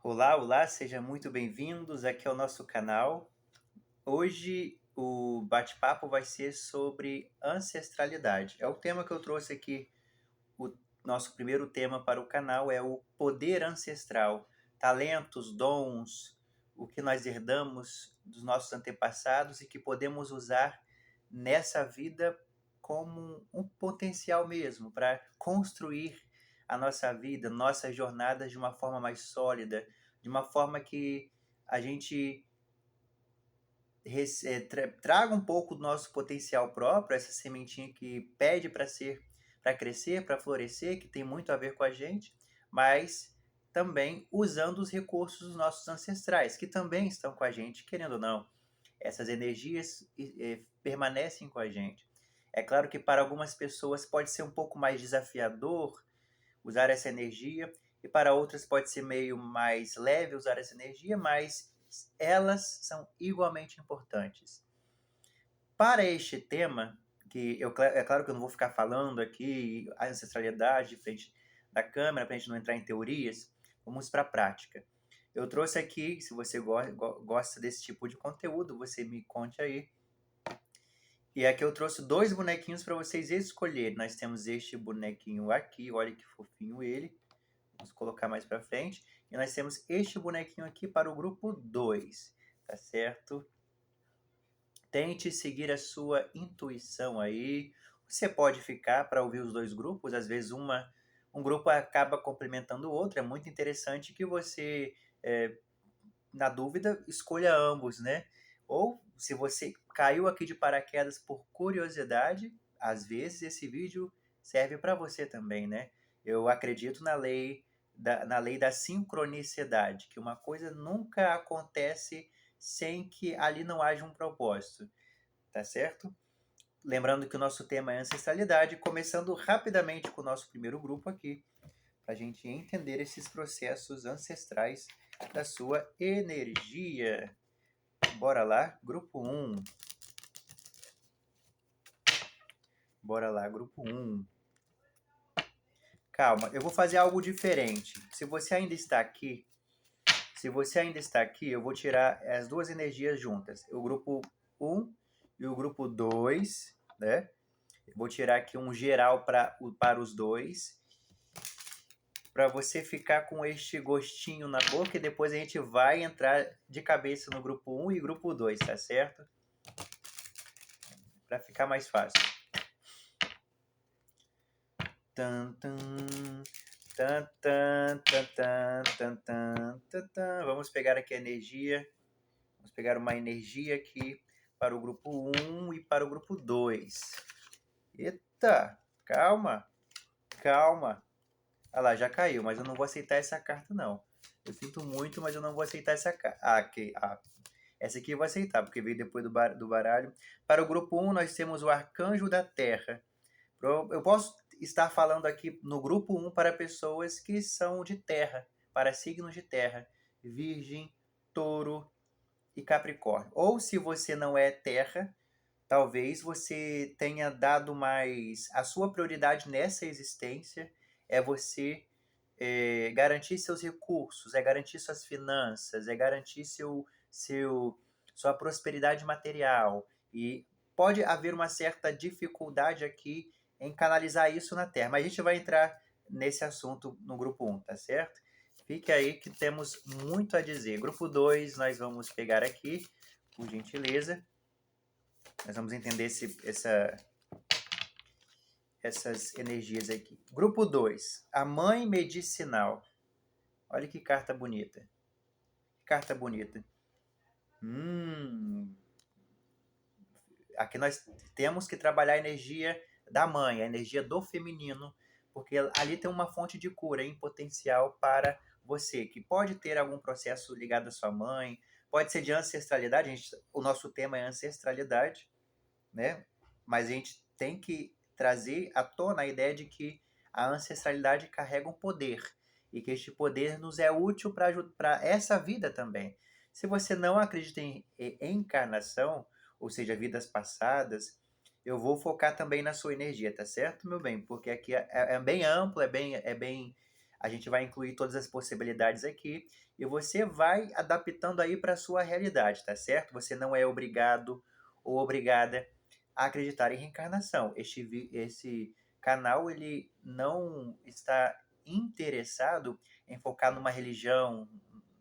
Olá, olá, sejam muito bem-vindos aqui ao nosso canal. Hoje o bate-papo vai ser sobre ancestralidade. É o tema que eu trouxe aqui. O nosso primeiro tema para o canal é o poder ancestral, talentos, dons, o que nós herdamos dos nossos antepassados e que podemos usar nessa vida como um potencial mesmo para construir a nossa vida, nossas jornadas de uma forma mais sólida, de uma forma que a gente traga um pouco do nosso potencial próprio, essa sementinha que pede para crescer, para florescer, que tem muito a ver com a gente, mas também usando os recursos dos nossos ancestrais, que também estão com a gente, querendo ou não. Essas energias permanecem com a gente. É claro que para algumas pessoas pode ser um pouco mais desafiador usar essa energia, e para outras pode ser meio mais leve usar essa energia, mas elas são igualmente importantes. Para este tema, é claro que eu não vou ficar falando aqui a ancestralidade de frente da câmera, para a gente não entrar em teorias, vamos para a prática. Eu trouxe aqui, se você gosta desse tipo de conteúdo, você me conte aí. E aqui eu trouxe dois bonequinhos para vocês escolherem. Nós temos este bonequinho aqui, olha que fofinho ele. Vamos colocar mais para frente. E nós temos este bonequinho aqui para o grupo 2, tá certo? Tente seguir a sua intuição aí. Você pode ficar para ouvir os dois grupos, às vezes um grupo acaba complementando o outro. É muito interessante que você, na dúvida, escolha ambos, né? Ou se você caiu aqui de paraquedas por curiosidade, às vezes esse vídeo serve para você também, né? Eu acredito na lei da sincronicidade, que uma coisa nunca acontece sem que ali não haja um propósito, tá certo? Lembrando que o nosso tema é ancestralidade, começando rapidamente com o nosso primeiro grupo aqui, para a gente entender esses processos ancestrais da sua energia. Bora lá, grupo 1. Bora lá, grupo 1. Calma, eu vou fazer algo diferente. Se você ainda está aqui, eu vou tirar as duas energias juntas. O grupo 1 e o grupo 2, né? Eu vou tirar aqui um geral para os dois, para você ficar com este gostinho na boca e depois a gente vai entrar de cabeça no grupo 1 e grupo 2, tá certo? Para ficar mais fácil. Tan, tan, tan, tan, tan, tan, tan, tan, tan, tan. Vamos pegar aqui a energia. Vamos pegar uma energia aqui para o grupo 1 e para o grupo 2. Eita, calma, calma. Ah lá, já caiu, mas eu não vou aceitar essa carta, não. Eu sinto muito, mas eu não vou aceitar essa carta. Essa aqui eu vou aceitar, porque veio depois do baralho. Para o grupo 1, nós temos o Arcanjo da Terra. Eu posso estar falando aqui no grupo 1 para pessoas que são de terra, para signos de terra. Virgem, Touro e Capricórnio. Ou se você não é terra, talvez você tenha dado mais. A sua prioridade nessa existência é você garantir seus recursos, é garantir suas finanças, é garantir sua prosperidade material. E pode haver uma certa dificuldade aqui em canalizar isso na Terra. Mas a gente vai entrar nesse assunto no grupo 1, tá certo? Fique aí que temos muito a dizer. Grupo 2, nós vamos pegar aqui, por gentileza. Nós vamos entender essas energias aqui. Grupo 2, a mãe medicinal. Olha que carta bonita. Que carta bonita. Aqui nós temos que trabalhar a energia da mãe, a energia do feminino, porque ali tem uma fonte de cura em potencial para você, que pode ter algum processo ligado à sua mãe, pode ser de ancestralidade, o nosso tema é ancestralidade, né? Mas a gente tem que trazer à tona a ideia de que a ancestralidade carrega um poder e que este poder nos é útil para essa vida também. Se você não acredita em encarnação, ou seja, vidas passadas, eu vou focar também na sua energia, tá certo, meu bem? Porque aqui é bem amplo, é bem A gente vai incluir todas as possibilidades aqui e você vai adaptando aí para a sua realidade, tá certo? Você não é obrigado ou obrigada a acreditar em reencarnação. Esse canal ele não está interessado em focar numa religião,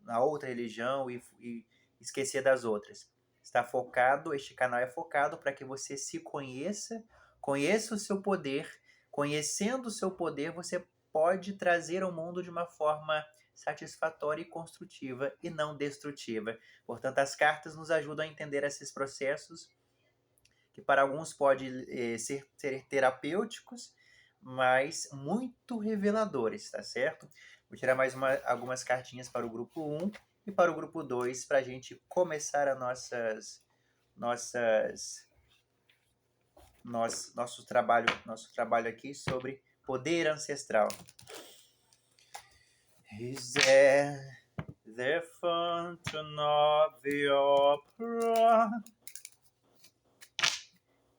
na outra religião e esquecer das outras. Este canal é focado para que você se conheça, conheça o seu poder. Conhecendo o seu poder, você pode trazer ao mundo de uma forma satisfatória e construtiva e não destrutiva. Portanto, as cartas nos ajudam a entender esses processos que para alguns pode ser terapêuticos, mas muito reveladores, tá certo? Vou tirar mais algumas cartinhas para o grupo 1 e para o grupo 2 para a gente começar nosso trabalho aqui sobre poder ancestral. Is there the fountain of the opera?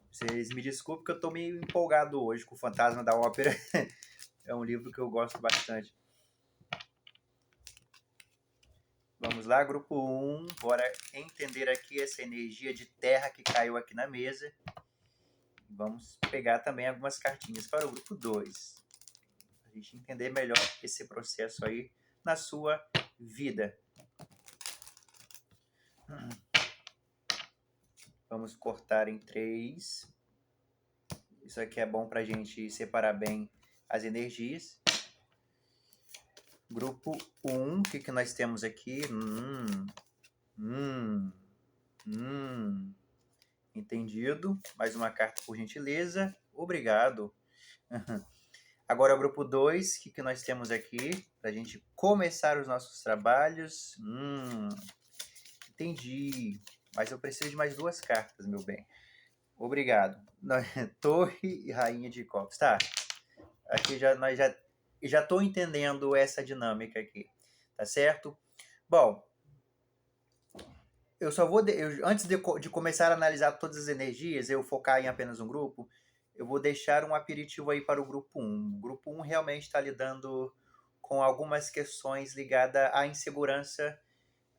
Vocês me desculpem que eu tô meio empolgado hoje com o Fantasma da Ópera. É um livro que eu gosto bastante. Vamos lá, grupo 1. Bora entender aqui essa energia de terra que caiu aqui na mesa. Vamos pegar também algumas cartinhas para o grupo 2. Para a gente entender melhor esse processo aí na sua vida. Vamos cortar em 3. Isso aqui é bom para a gente separar bem as energias. Grupo 1, o que nós temos aqui? Entendido. Mais uma carta, por gentileza. Obrigado. Agora, o grupo 2, o que nós temos aqui? Para a gente começar os nossos trabalhos. Entendi. Mas eu preciso de mais 2 cartas, meu bem. Obrigado. Torre e Rainha de Copas. Tá. Aqui nós já estou entendendo essa dinâmica aqui. Tá certo? Bom, eu só vou... antes de começar a analisar todas as energias, eu focar em apenas um grupo, eu vou deixar um aperitivo aí para o grupo 1. O grupo 1 realmente está lidando com algumas questões ligadas à insegurança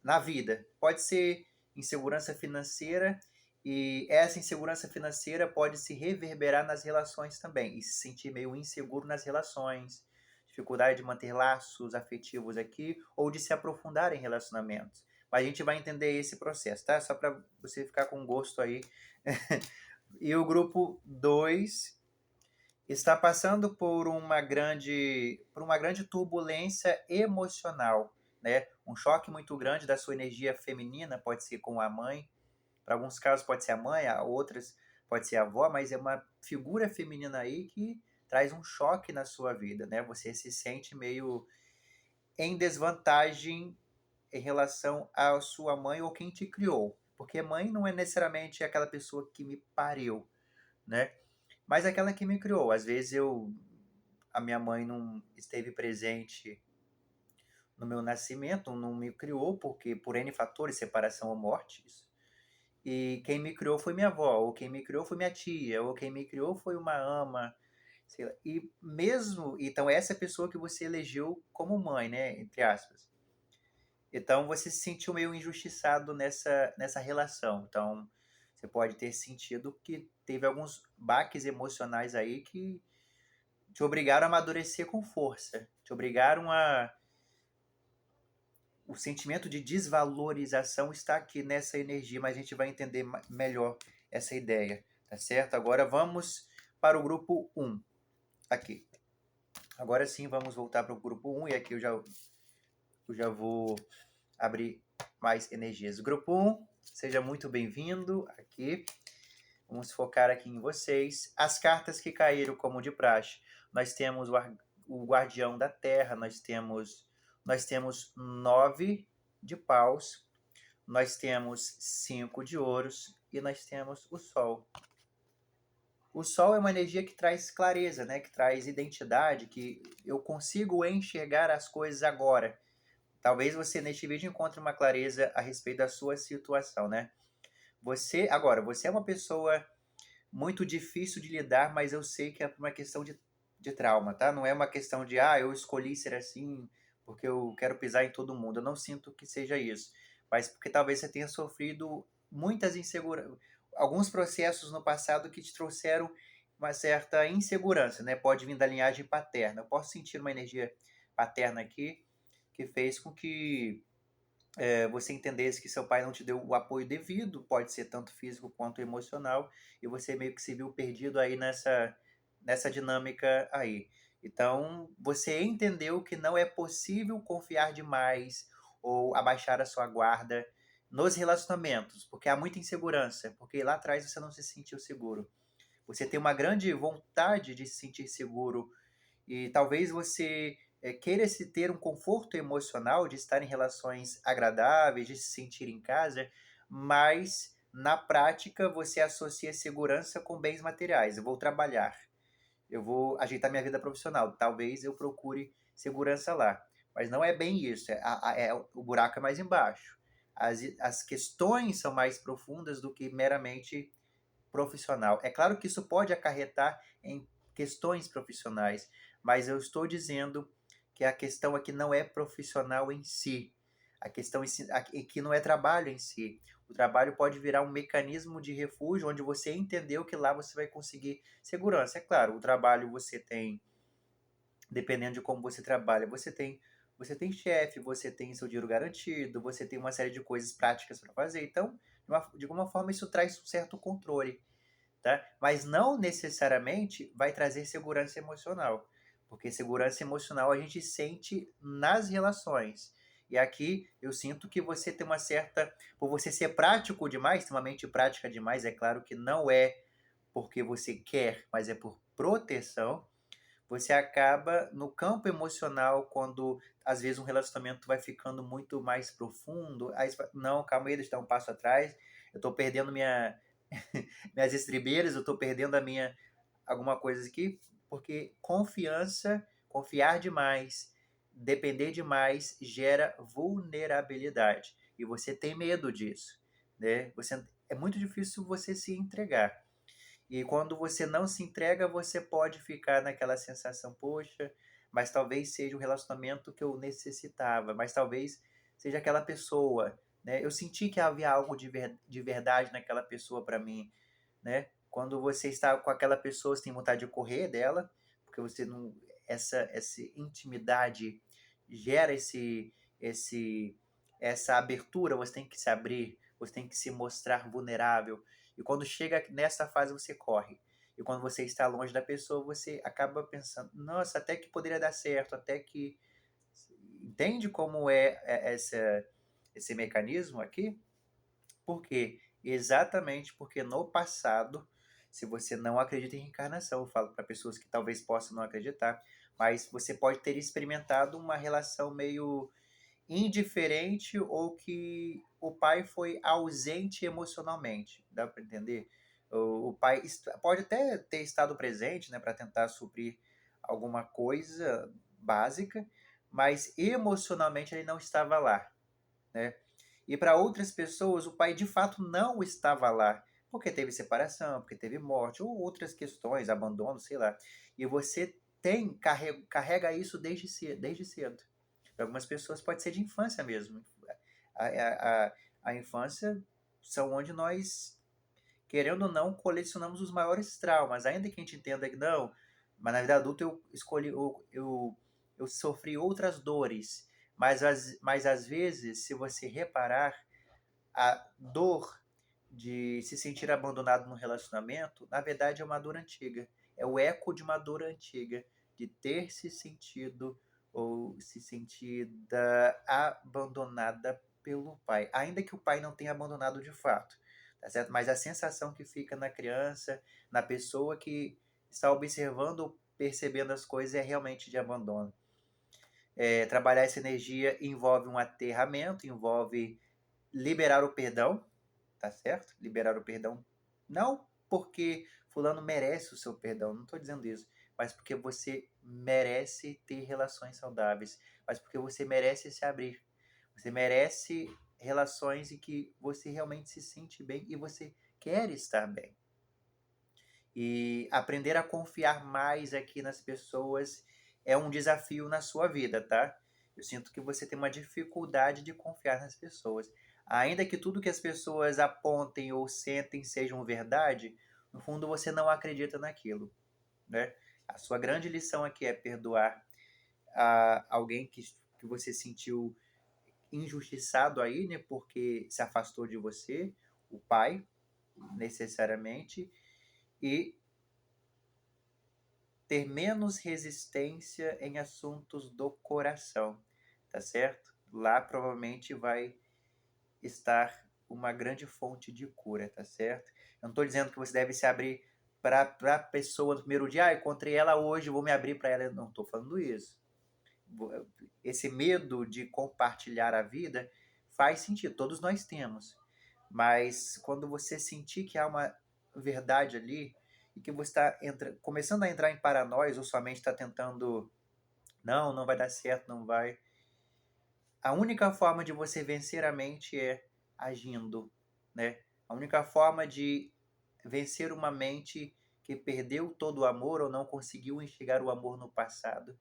na vida. Pode ser insegurança financeira, e essa insegurança financeira pode se reverberar nas relações também, e se sentir meio inseguro nas relações, dificuldade de manter laços afetivos aqui, ou de se aprofundar em relacionamentos. Mas a gente vai entender esse processo, tá? Só para você ficar com gosto aí. E o grupo 2 está passando por uma grande turbulência emocional, né? Um choque muito grande da sua energia feminina, pode ser com a mãe, para alguns casos pode ser a mãe, a outras pode ser a avó, mas é uma figura feminina aí que traz um choque na sua vida, né? Você se sente meio em desvantagem em relação à sua mãe ou quem te criou, porque mãe não é necessariamente aquela pessoa que me pariu, né? Mas aquela que me criou. Às vezes a minha mãe não esteve presente no meu nascimento, não me criou porque por N fatores, separação ou morte, isso. E quem me criou foi minha avó, ou quem me criou foi minha tia, ou quem me criou foi uma ama, sei lá. E mesmo, então essa é a pessoa que você elegeu como mãe, né, entre aspas. Então você se sentiu meio injustiçado nessa relação. Então você pode ter sentido que teve alguns baques emocionais aí que te obrigaram a amadurecer com força, te obrigaram a... O sentimento de desvalorização está aqui nessa energia, mas a gente vai entender melhor essa ideia, tá certo? Agora vamos para o grupo 1, aqui. Agora sim, vamos voltar para o grupo 1, e aqui eu já vou abrir mais energias. Grupo 1, seja muito bem-vindo aqui. Vamos focar aqui em vocês. As cartas que caíram como de praxe. Nós temos o Guardião da Terra, nós temos 9 de paus, nós temos 5 de ouros e nós temos o Sol. O Sol é uma energia que traz clareza, né? Que traz identidade, que eu consigo enxergar as coisas agora. Talvez você neste vídeo encontre uma clareza a respeito da sua situação, né? Você é uma pessoa muito difícil de lidar, mas eu sei que é por uma questão de de trauma, tá? Não é uma questão de, eu escolhi ser assim porque eu quero pisar em todo mundo. Eu não sinto que seja isso. Mas porque talvez você tenha sofrido muitas inseguranças, alguns processos no passado que te trouxeram uma certa insegurança, né? Pode vir da linhagem paterna. Eu posso sentir uma energia paterna aqui que fez com que você entendesse que seu pai não te deu o apoio devido, pode ser tanto físico quanto emocional, e você meio que se viu perdido aí nessa dinâmica aí. Então, você entendeu que não é possível confiar demais ou abaixar a sua guarda nos relacionamentos, porque há muita insegurança, porque lá atrás você não se sentiu seguro. Você tem uma grande vontade de se sentir seguro e talvez você queira se ter um conforto emocional de estar em relações agradáveis, de se sentir em casa, mas na prática você associa segurança com bens materiais. Eu vou trabalhar, eu vou ajeitar minha vida profissional, talvez eu procure segurança lá. Mas não é bem isso, o buraco é mais embaixo. As questões são mais profundas do que meramente profissional. É claro que isso pode acarretar em questões profissionais, mas eu estou dizendo que a questão aqui não é profissional em si. A questão aqui não é trabalho em si. O trabalho pode virar um mecanismo de refúgio onde você entendeu que lá você vai conseguir segurança. É claro, o trabalho você tem, dependendo de como você trabalha, você tem chefe, você tem seu dinheiro garantido, você tem uma série de coisas práticas para fazer. Então, de alguma forma, isso traz um certo controle, tá? Mas não necessariamente vai trazer segurança emocional, porque segurança emocional a gente sente nas relações. E aqui eu sinto que você tem uma certa, por você ser prático demais, ter uma mente prática demais, é claro que não é porque você quer, mas é por proteção. Você acaba no campo emocional quando às vezes um relacionamento vai ficando muito mais profundo, aí você fala, não, calma aí, deixa eu dar um passo atrás, eu tô perdendo minhas estribeiras, eu estou perdendo alguma coisa aqui, porque confiar demais, depender demais gera vulnerabilidade. E você tem medo disso, né? É muito difícil você se entregar. E quando você não se entrega, você pode ficar naquela sensação, poxa, mas talvez seja o relacionamento que eu necessitava, mas talvez seja aquela pessoa, né? Eu senti que havia algo de verdade naquela pessoa para mim, né? Quando você está com aquela pessoa, você tem vontade de correr dela, porque você não essa intimidade gera essa abertura, você tem que se abrir, você tem que se mostrar vulnerável. E quando chega nessa fase você corre. E quando você está longe da pessoa, você acaba pensando, nossa, até que poderia dar certo, até que entende como esse mecanismo aqui? Por quê? Exatamente porque no passado, se você não acredita em reencarnação, eu falo para pessoas que talvez possam não acreditar, mas você pode ter experimentado uma relação meio indiferente ou que o pai foi ausente emocionalmente. Dá para entender? O pai pode até ter estado presente, né, para tentar suprir alguma coisa básica, mas emocionalmente ele não estava lá, né? E para outras pessoas, o pai de fato não estava lá, porque teve separação, porque teve morte, ou outras questões, abandono, sei lá. E você carrega isso desde cedo. Para algumas pessoas pode ser de infância mesmo. A infância são onde nós, querendo ou não, colecionamos os maiores traumas. Ainda que a gente entenda que não, mas na vida adulta eu escolhi, eu sofri outras dores. Mas às vezes, se você reparar, a dor de se sentir abandonado no relacionamento, na verdade é uma dor antiga. É o eco de uma dor antiga, de ter se sentido ou se sentida abandonada pelo pai. Ainda que o pai não tenha abandonado de fato, tá certo? Mas a sensação que fica na criança, na pessoa que está observando ou percebendo as coisas é realmente de abandono. Trabalhar essa energia envolve um aterramento, envolve liberar o perdão, tá certo? Liberar o perdão não porque fulano merece o seu perdão, não estou dizendo isso, mas porque você merece ter relações saudáveis, mas porque você merece se abrir. Você merece relações em que você realmente se sente bem e você quer estar bem. E aprender a confiar mais aqui nas pessoas é um desafio na sua vida, tá? Eu sinto que você tem uma dificuldade de confiar nas pessoas. Ainda que tudo que as pessoas apontem ou sentem sejam verdade, no fundo você não acredita naquilo, né? A sua grande lição aqui é perdoar alguém que você sentiu injustiçado aí, né? Porque se afastou de você, o pai, necessariamente, e ter menos resistência em assuntos do coração, tá certo? Lá provavelmente vai estar uma grande fonte de cura, tá certo? Eu não estou dizendo que você deve se abrir para a pessoa no primeiro dia, encontrei ela hoje, vou me abrir para ela. Não estou falando isso. Esse medo de compartilhar a vida faz sentido, todos nós temos. Mas quando você sentir que há uma verdade ali e que você está começando a entrar em paranoias ou sua mente está tentando, não vai dar certo, não vai. A única forma de você vencer a mente é agindo, né? A única forma de vencer uma mente que perdeu todo o amor ou não conseguiu enxergar o amor no passado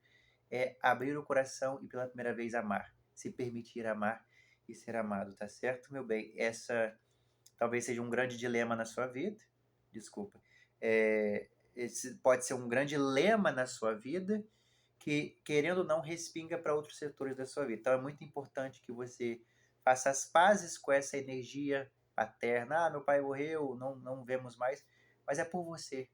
é abrir o coração e pela primeira vez amar, se permitir amar e ser amado, tá certo, meu bem? Essa talvez seja um grande dilema na sua vida, desculpa. Esse pode ser um grande lema na sua vida que, querendo ou não, respinga para outros setores da sua vida. Então é muito importante que você faça as pazes com essa energia paterna. Meu pai morreu, não vemos mais, mas é por você.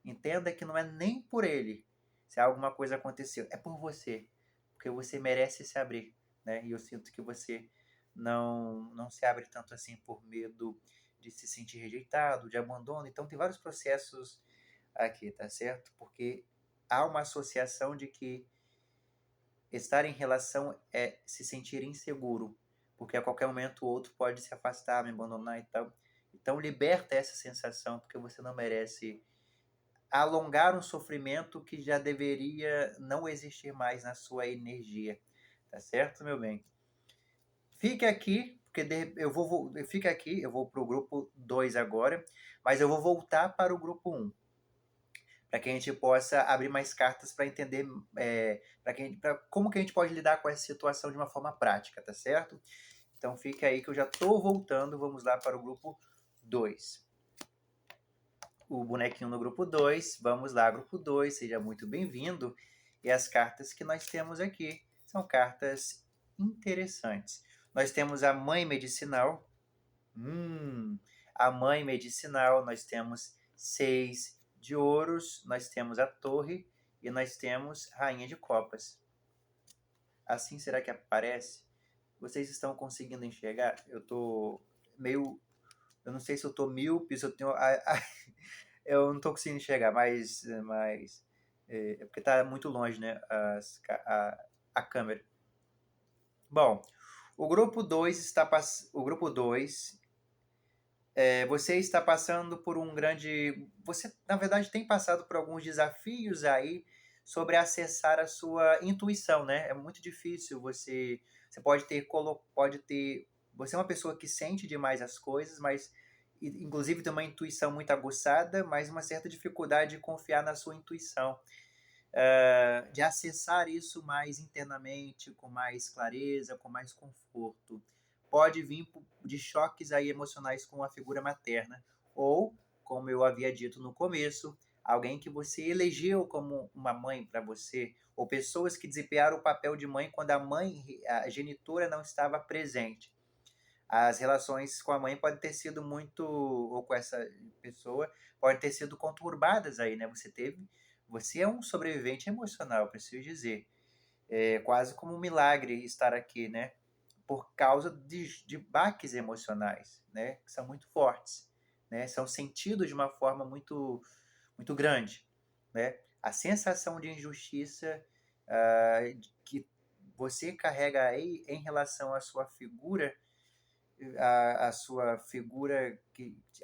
Entenda que não é nem por ele se alguma coisa aconteceu, é por você, porque você merece se abrir, né? E eu sinto que você não se abre tanto assim por medo de se sentir rejeitado, de abandono. Então tem vários processos aqui, tá certo? Porque há uma associação de que estar em relação é se sentir inseguro, porque a qualquer momento o outro pode se afastar, me abandonar e tal. Então liberta essa sensação, porque você não merece alongar um sofrimento que já deveria não existir mais na sua energia. Tá certo, meu bem? Fique aqui, porque fica aqui, eu vou para o grupo 2 agora, mas eu vou voltar para o grupo 1, para que a gente possa abrir mais cartas para entender como que a gente pode lidar com essa situação de uma forma prática, tá certo? Então fica aí que eu já estou voltando, vamos lá para o grupo 2. O bonequinho no grupo 2. Vamos lá, grupo 2, seja muito bem-vindo. E as cartas que nós temos aqui são cartas interessantes. Nós temos a Mãe Medicinal. A Mãe Medicinal, nós temos 6 de ouros, nós temos a Torre e nós temos Rainha de Copas. Assim será que aparece? Vocês estão conseguindo enxergar? Eu tô meio... Eu não sei se eu tô míope, se eu tenho... Eu não tô conseguindo enxergar, mas é porque tá muito longe, né, a câmera. Bom, o grupo 2 o grupo 2, você está passando por um grande... Você, na verdade, tem passado por alguns desafios aí sobre acessar a sua intuição, né? É muito difícil você pode ter, você é uma pessoa que sente demais as coisas, mas inclusive tem uma intuição muito aguçada, mas uma certa dificuldade de confiar na sua intuição, de acessar isso mais internamente, com mais clareza, com mais conforto. Pode vir de choques aí emocionais com a figura materna, ou, como eu havia dito no começo, alguém que você elegeu como uma mãe para você, ou pessoas que desempenharam o papel de mãe quando a genitora não estava presente. As relações com a mãe podem ter sido ou com essa pessoa, podem ter sido conturbadas aí, né? Você é um sobrevivente emocional, preciso dizer. É quase como um milagre estar aqui, né? Por causa de baques emocionais, né? Que são muito fortes, né? São sentidos de uma forma muito grande, né? A sensação de injustiça que você carrega aí em relação à sua figura, a sua figura,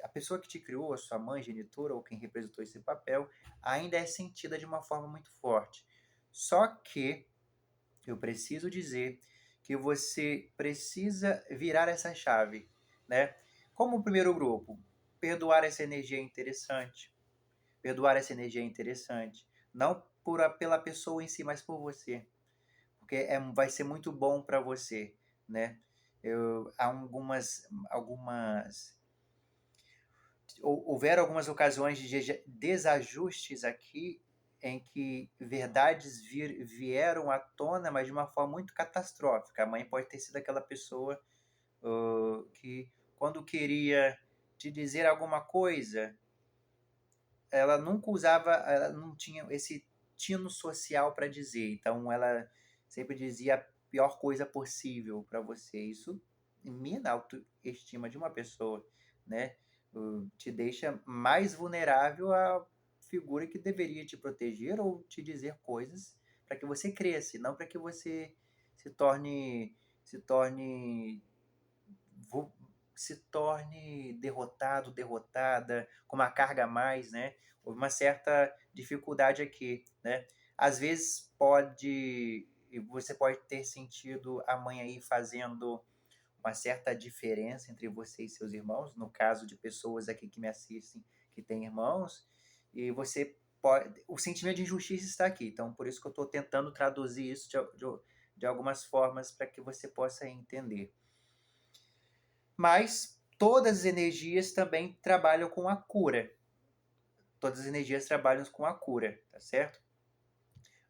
a pessoa que te criou, a sua mãe, genitora ou quem representou esse papel, ainda é sentida de uma forma muito forte. Só que eu preciso dizer que você precisa virar essa chave, né? Como o primeiro grupo, perdoar essa energia é interessante, Perdoar essa energia é interessante. Não pela pessoa em si, mas por você. Porque vai ser muito bom para você, né? Há houveram algumas ocasiões de desajustes aqui em que verdades vieram à tona, mas de uma forma muito catastrófica. A mãe pode ter sido aquela pessoa que, quando queria te dizer alguma coisa, ela nunca usava, ela não tinha esse tino social para dizer. Então, ela sempre dizia a pior coisa possível para você. Isso mina a autoestima de uma pessoa, né? Te deixa mais vulnerável à figura que deveria te proteger ou te dizer coisas para que você cresça, não para que você se torne se torne se torne derrotado, derrotada, com uma carga a mais, né? Houve uma certa dificuldade aqui, né? Às vezes você pode ter sentido a mãe aí fazendo uma certa diferença entre você e seus irmãos, no caso de pessoas aqui que me assistem que têm irmãos, e você pode, o sentimento de injustiça está aqui, então por isso que eu estou tentando traduzir isso de algumas formas para que você possa entender. Mas todas as energias também trabalham com a cura. Todas as energias trabalham com a cura, tá certo?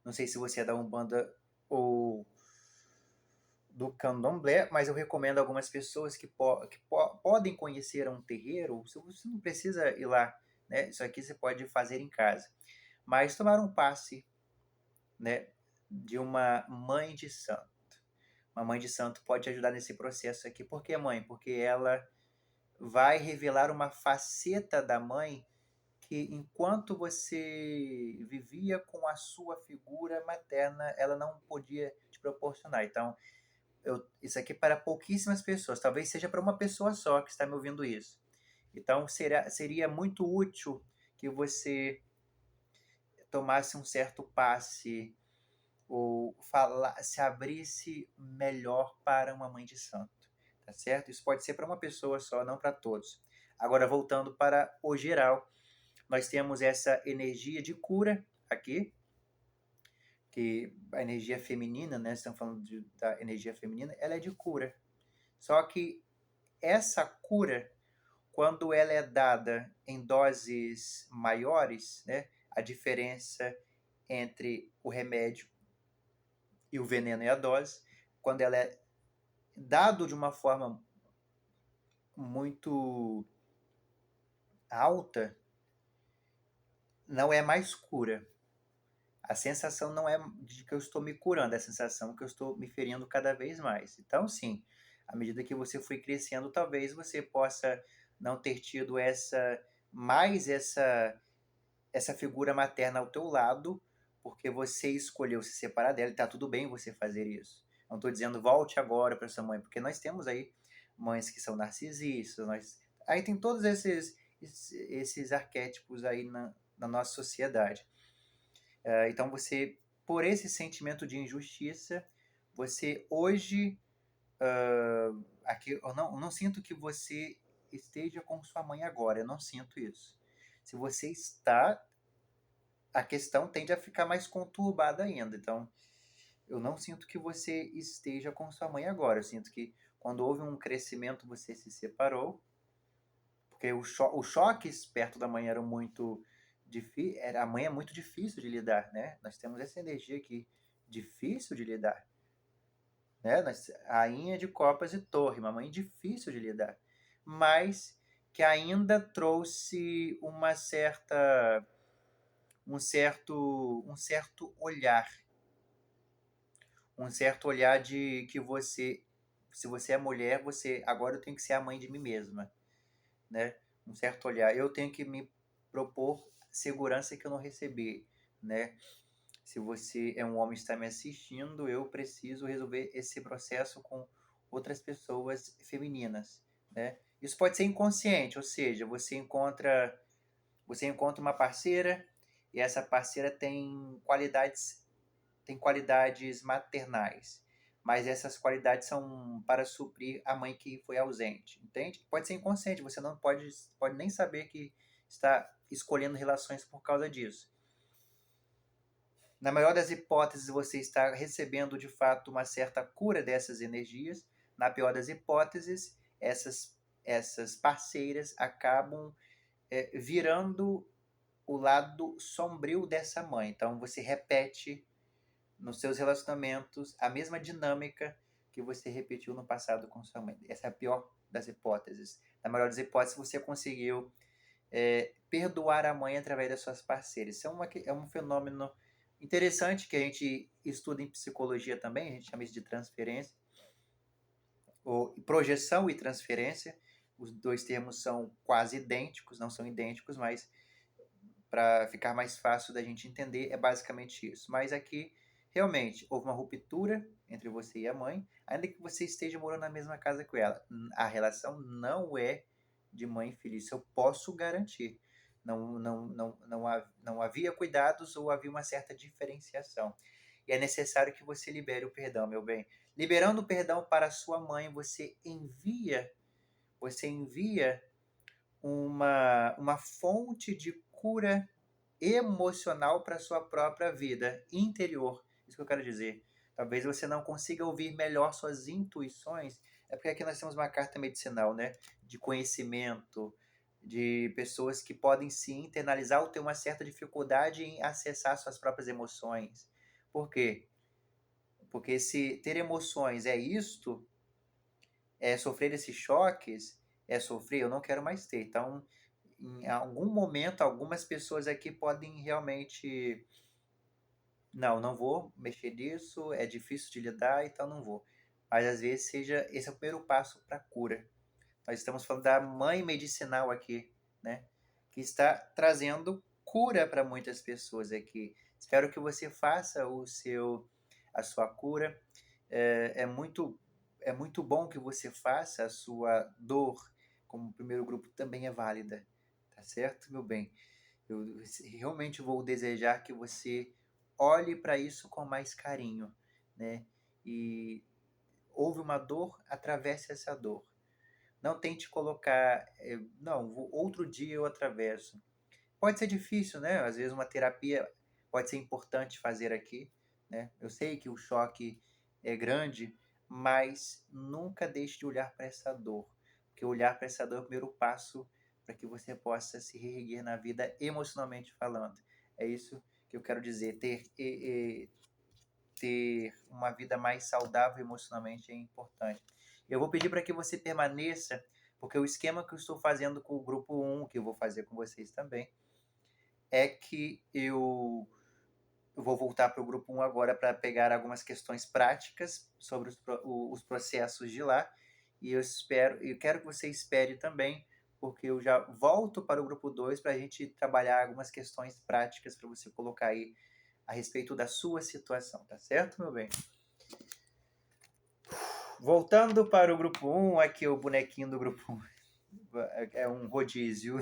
Não sei se você é da Umbanda ou do Candomblé, mas eu recomendo algumas pessoas que podem conhecer um terreiro. Você não precisa ir lá, né? Isso aqui você pode fazer em casa. Mas tomar um passe, né, de uma mãe de santo. Uma mãe de santo pode ajudar nesse processo aqui. Por que mãe? Porque ela vai revelar uma faceta da mãe que, enquanto você vivia com a sua figura materna, ela não podia te proporcionar. Então, isso aqui é para pouquíssimas pessoas, talvez seja para uma pessoa só que está me ouvindo isso. Então, seria muito útil que você tomasse um certo passe ou se abrisse melhor para uma mãe de santo, tá certo? Isso pode ser para uma pessoa só, não para todos. Agora, voltando para o geral, nós temos essa energia de cura aqui, que a energia feminina, né? Estamos falando da energia feminina, ela é de cura. Só que essa cura, quando ela é dada em doses maiores, né? A diferença entre o remédio e o veneno é a dose. Quando ela é dado de uma forma muito alta, não é mais cura. A sensação não é de que eu estou me curando, é a sensação que eu estou me ferindo cada vez mais. Então, sim, à medida que você foi crescendo, talvez você possa não ter tido essa figura materna ao teu lado, porque você escolheu se separar dela e está tudo bem você fazer isso. Não estou dizendo volte agora para sua mãe, porque nós temos aí mães que são narcisistas, aí tem todos esses arquétipos aí na nossa sociedade. Então você, por esse sentimento de injustiça, você hoje, aqui, eu não sinto que você esteja com sua mãe agora, eu não sinto isso. Se você está, a questão tende a ficar mais conturbada ainda. Então, eu não sinto que você esteja com sua mãe agora. Eu sinto que quando houve um crescimento, você se separou, porque os choques perto da mãe eram muito difíceis. A mãe é muito difícil de lidar, né? Nós temos essa energia aqui, difícil de lidar. Né? Rainha de copas e torre, uma mãe difícil de lidar. Mas que ainda trouxe um certo olhar. Um certo olhar de que se você é mulher, agora eu tenho que ser a mãe de mim mesma, né? Um certo olhar. Eu tenho que me propor segurança que eu não recebi, né? Se você é um homem e está me assistindo, eu preciso resolver esse processo com outras pessoas femininas, né? Isso pode ser inconsciente, ou seja, você encontra uma parceira e essa parceira tem qualidades maternais, mas essas qualidades são para suprir a mãe que foi ausente, entende? Pode ser inconsciente, você não pode nem saber que está escolhendo relações por causa disso. Na maior das hipóteses, você está recebendo de fato uma certa cura dessas energias. Na pior das hipóteses, essas parceiras acabam virando o lado sombrio dessa mãe. Então, você repete nos seus relacionamentos a mesma dinâmica que você repetiu no passado com sua mãe. Essa é a pior das hipóteses. Na maior das hipóteses, você conseguiu perdoar a mãe através das suas parceiras. Isso é um fenômeno interessante que a gente estuda em psicologia também, a gente chama isso de transferência, ou projeção e transferência. Os dois termos são quase idênticos, não são idênticos, mas para ficar mais fácil da gente entender, é basicamente isso. Mas aqui, realmente, houve uma ruptura entre você e a mãe, ainda que você esteja morando na mesma casa com ela. A relação não é de mãe e filho, isso eu posso garantir. Não havia cuidados ou havia uma certa diferenciação. E é necessário que você libere o perdão, meu bem. Liberando o perdão para sua mãe, você envia uma fonte de cura emocional para sua própria vida interior. Isso que eu quero dizer. Talvez você não consiga ouvir melhor suas intuições. É porque aqui nós temos uma carta medicinal, né? De conhecimento, de pessoas que podem se internalizar ou ter uma certa dificuldade em acessar suas próprias emoções. Por quê? Porque se ter emoções é isto, é sofrer esses choques, é sofrer, eu não quero mais ter. Então, em algum momento, algumas pessoas aqui podem realmente... Não vou mexer nisso, é difícil de lidar, então não vou. Mas às vezes esse é o primeiro passo para a cura. Nós estamos falando da mãe medicinal aqui, né? Que está trazendo cura para muitas pessoas aqui. Espero que você faça a sua cura. É muito bom que você faça a sua dor, como o primeiro grupo também é válida. Tá certo, meu bem? Eu realmente vou desejar que você olhe para isso com mais carinho, né? E houve uma dor, atravesse essa dor. Não tente colocar, outro dia eu atravesso. Pode ser difícil, né? Às vezes uma terapia pode ser importante fazer aqui, né? Eu sei que o choque é grande, mas nunca deixe de olhar para essa dor, porque olhar para essa dor é o primeiro passo para que você possa se reerguer na vida emocionalmente falando. É isso que eu quero dizer. Ter uma vida mais saudável emocionalmente é importante. Eu vou pedir para que você permaneça, porque o esquema que eu estou fazendo com o grupo 1, que eu vou fazer com vocês também, é que eu vou voltar para o grupo 1 agora para pegar algumas questões práticas sobre os processos de lá. E eu quero que você espere também, porque eu já volto para o grupo 2 para a gente trabalhar algumas questões práticas para você colocar aí a respeito da sua situação, tá certo, meu bem? Voltando para o grupo 1, aqui o bonequinho do grupo 1 é um rodízio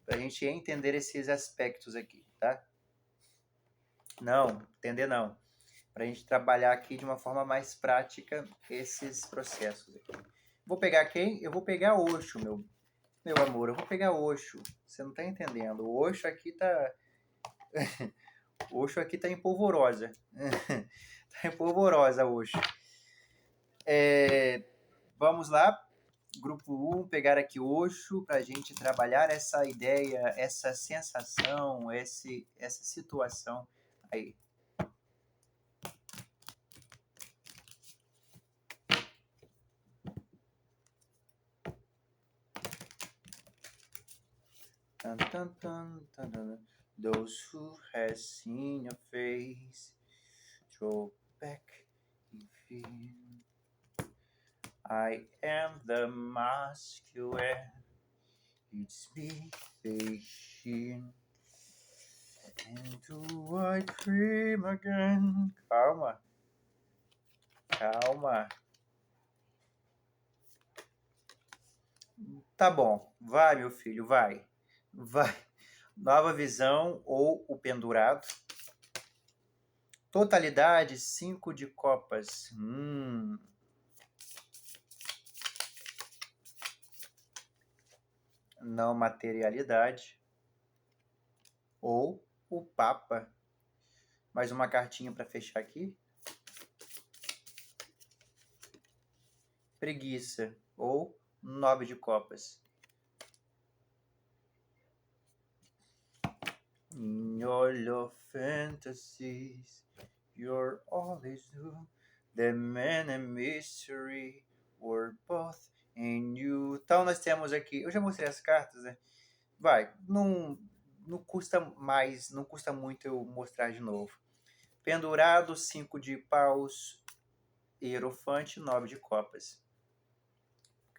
para a gente entender esses aspectos aqui, tá? Não, entender não. Para a gente trabalhar aqui de uma forma mais prática esses processos aqui. Vou pegar quem? Eu vou pegar Osho, meu amor. Eu vou pegar Osho. Você não está entendendo. O Osho aqui tá... Osho aqui tá em polvorosa. Tá em polvorosa, Osho. Vamos lá. Grupo 1, pegar aqui Osho para a gente trabalhar essa ideia, essa sensação, essa situação aí. Dun, dun, dun, dun, dun. Those who have seen your face draw back in fear. I am the mask you wear. It's me facing. And do I dream again? Calma. Calma. Tá bom. Vai, meu filho, vai. Vai. Nova visão ou o pendurado. Totalidade, 5 de copas. Não materialidade. ou o Papa. Mais uma cartinha para fechar aqui. Preguiça, ou 9 de copas. In all your fantasies, you're always new. The man and mystery were both in you. Então nós temos aqui, eu já mostrei as cartas, né? Não custa mais, não custa muito eu mostrar de novo. Pendurado, 5 de paus, hierofante, 9 de copas.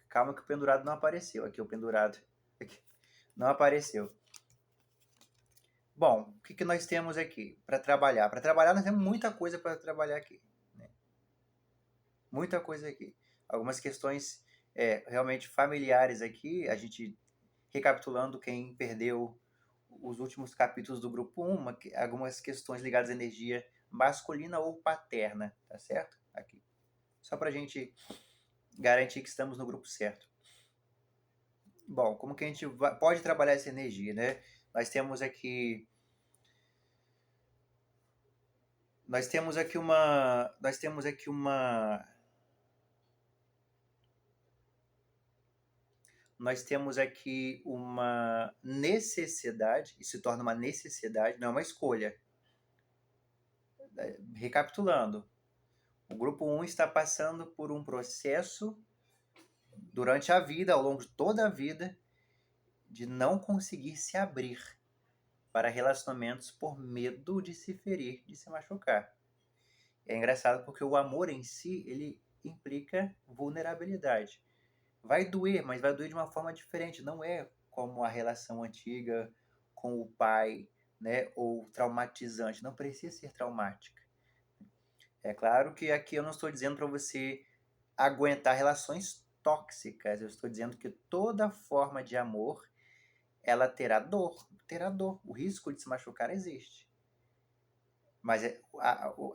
Calma que o pendurado não apareceu. Aqui o pendurado. Aqui. Não apareceu. Bom, o que nós temos aqui para trabalhar? Para trabalhar, nós temos muita coisa para trabalhar aqui. Né? Muita coisa aqui. Algumas questões realmente familiares aqui. A gente, recapitulando, quem perdeu os últimos capítulos do grupo 1, algumas questões ligadas à energia masculina ou paterna, tá certo? Aqui. Só para a gente garantir que estamos no grupo certo. Bom, como que a gente pode trabalhar essa energia, né? Nós temos aqui uma necessidade, isso se torna uma necessidade, não é uma escolha. Recapitulando, o grupo 1 está passando por um processo durante a vida, ao longo de toda a vida, de não conseguir se abrir para relacionamentos por medo de se ferir, de se machucar. É engraçado porque o amor em si, ele implica vulnerabilidade. Vai doer, mas vai doer de uma forma diferente. Não é como a relação antiga com o pai, né? Ou traumatizante. Não precisa ser traumática. É claro que aqui eu não estou dizendo para você aguentar relações tóxicas. Eu estou dizendo que toda forma de amor, ela terá dor. Terá dor. O risco de se machucar existe. Mas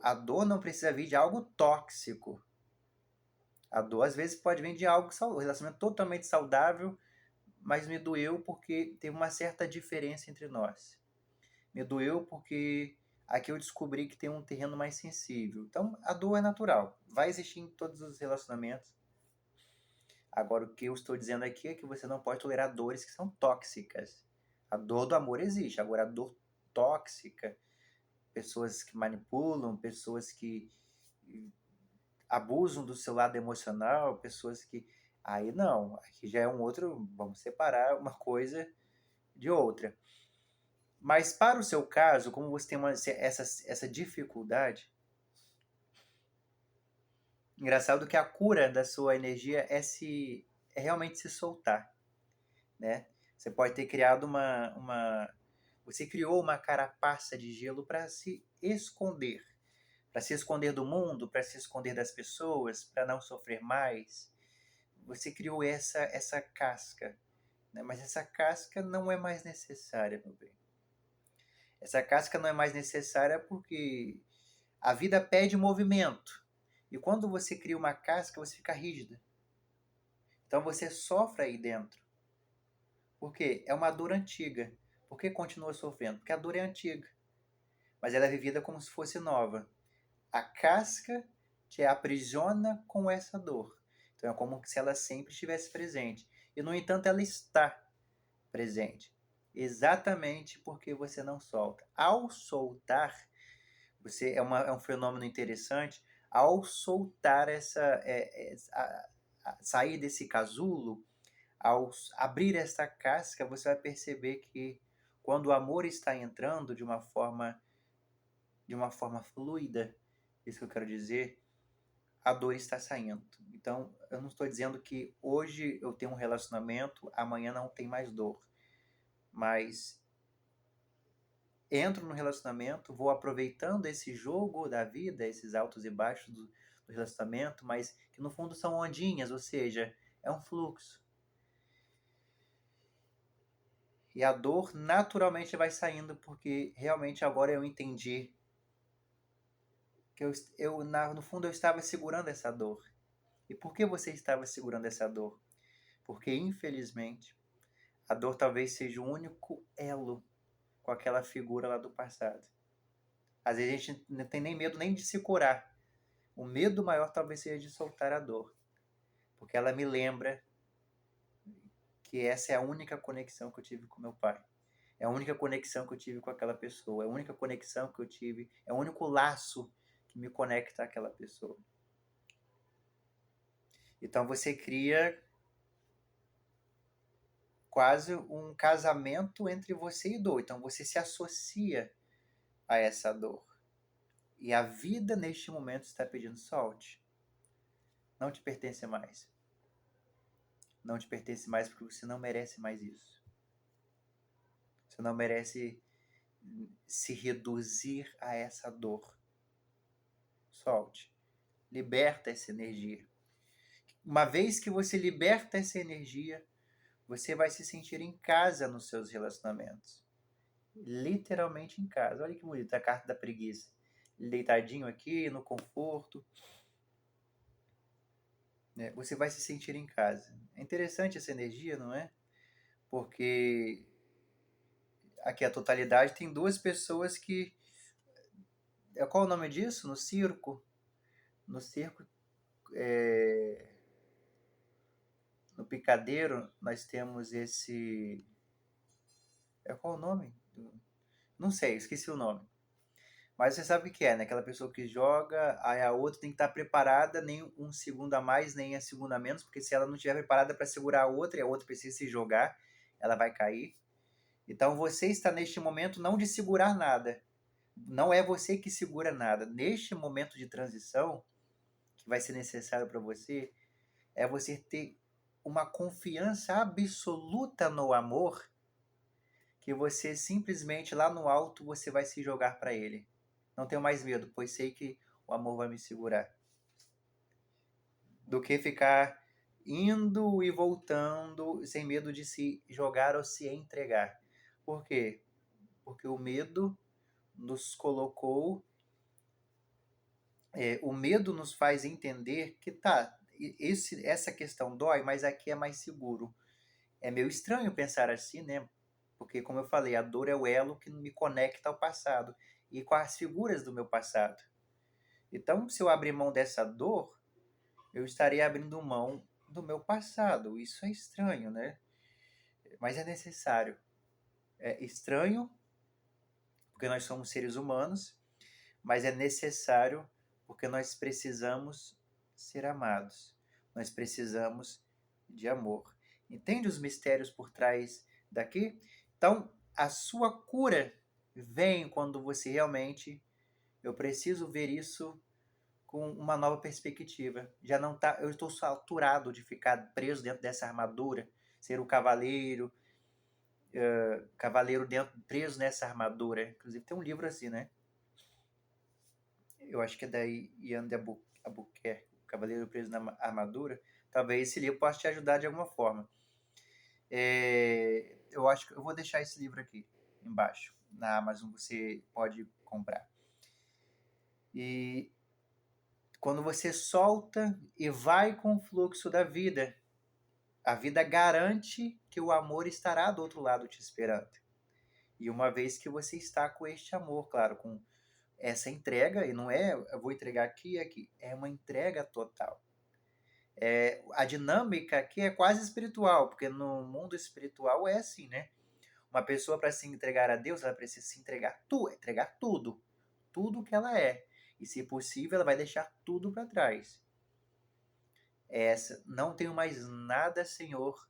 a dor não precisa vir de algo tóxico. A dor, às vezes, pode vir de algo saudável, um relacionamento totalmente saudável, mas me doeu porque teve uma certa diferença entre nós. Me doeu porque aqui eu descobri que tem um terreno mais sensível. Então, a dor é natural. Vai existir em todos os relacionamentos. Agora, o que eu estou dizendo aqui é que você não pode tolerar dores que são tóxicas. A dor do amor existe. Agora, a dor tóxica, pessoas que manipulam, pessoas que abusam do seu lado emocional, pessoas que... Aí não, aqui já é um outro... Vamos separar uma coisa de outra. Mas para o seu caso, como você tem essa dificuldade, engraçado que a cura da sua energia é realmente se soltar, né? Você pode ter criado você criou uma carapaça de gelo para se esconder do mundo, para se esconder das pessoas, para não sofrer mais. Você criou essa casca, né? Mas essa casca não é mais necessária, meu bem. Essa casca não é mais necessária porque a vida pede movimento. E quando você cria uma casca, você fica rígida. Então você sofre aí dentro. Por quê? É uma dor antiga. Por que continua sofrendo? Porque a dor é antiga. Mas ela é vivida como se fosse nova. A casca te aprisiona com essa dor. Então é como se ela sempre estivesse presente. E, no entanto, ela está presente. Exatamente porque você não solta. Ao soltar, é um fenômeno interessante. Ao soltar sair desse casulo, ao abrir essa casca, você vai perceber que quando o amor está entrando de uma forma fluida, isso que eu quero dizer, a dor está saindo. Então, eu não estou dizendo que hoje eu tenho um relacionamento, amanhã não tem mais dor. Mas entro no relacionamento, vou aproveitando esse jogo da vida, esses altos e baixos do relacionamento, mas que no fundo são ondinhas, ou seja, é um fluxo. E a dor naturalmente vai saindo, porque realmente agora eu entendi que no fundo eu estava segurando essa dor. E por que você estava segurando essa dor? Porque, infelizmente, a dor talvez seja o único elo com aquela figura lá do passado. Às vezes a gente não tem nem medo nem de se curar. O medo maior talvez seja de soltar a dor, porque ela me lembra que essa é a única conexão que eu tive com meu pai. É a única conexão que eu tive com aquela pessoa. É a única conexão que eu tive. É o único laço que me conecta àquela pessoa. Então você cria quase um casamento entre você e dor. Então você se associa a essa dor. E a vida neste momento está pedindo solte. Não te pertence mais. Não te pertence mais porque você não merece mais isso. Você não merece se reduzir a essa dor. Solte. Liberta essa energia. Uma vez que você liberta essa energia, você vai se sentir em casa nos seus relacionamentos. Literalmente em casa. Olha que bonito a carta da preguiça. Deitadinho aqui, no conforto. Você vai se sentir em casa. É interessante essa energia, não é? Porque aqui a totalidade tem duas pessoas que... Qual o nome disso? No circo. No circo, no picadeiro, nós temos esse... Qual o nome? Não sei, esqueci o nome. Mas você sabe o que é, né? Aquela pessoa que joga, aí a outra tem que estar preparada, nem um segundo a mais, nem a segunda a menos, porque se ela não estiver preparada para segurar a outra e a outra precisa se jogar, ela vai cair. Então você está neste momento não de segurar nada. Não é você que segura nada. Neste momento de transição, que vai ser necessário para você, é você ter uma confiança absoluta no amor, que você simplesmente lá no alto você vai se jogar para ele. Não tenho mais medo, pois sei que o amor vai me segurar. Do que ficar indo e voltando sem medo de se jogar ou se entregar. Por quê? Porque o medo nos colocou... o medo nos faz entender que essa questão dói, mas aqui é mais seguro. É meio estranho pensar assim, né? Porque, como eu falei, a dor é o elo que me conecta ao passado e com as figuras do meu passado. Então, se eu abrir mão dessa dor, eu estarei abrindo mão do meu passado. Isso é estranho, né? Mas é necessário. É estranho, porque nós somos seres humanos, mas é necessário porque nós precisamos ser amados. Nós precisamos de amor. Entende os mistérios por trás daqui? Então, a sua cura vem quando você realmente... Eu preciso ver isso com uma nova perspectiva. Já não tá, eu estou saturado de ficar preso dentro dessa armadura, ser o cavaleiro, preso nessa armadura. Inclusive tem um livro assim, né? Eu acho que é da Ian de Albuquerque, o Cavaleiro Preso na Armadura. Talvez esse livro possa te ajudar de alguma forma. Eu acho que eu vou deixar esse livro aqui embaixo. Na Amazon você pode comprar. E quando você solta e vai com o fluxo da vida, a vida garante que o amor estará do outro lado te esperando. E uma vez que você está com este amor, claro, com essa entrega, e não é eu vou entregar aqui e aqui, é uma entrega total. A dinâmica aqui é quase espiritual, porque no mundo espiritual é assim, né? Uma pessoa, para se entregar a Deus, ela precisa se entregar tudo, tudo que ela é. E, se possível, ela vai deixar tudo para trás. Não tenho mais nada, Senhor.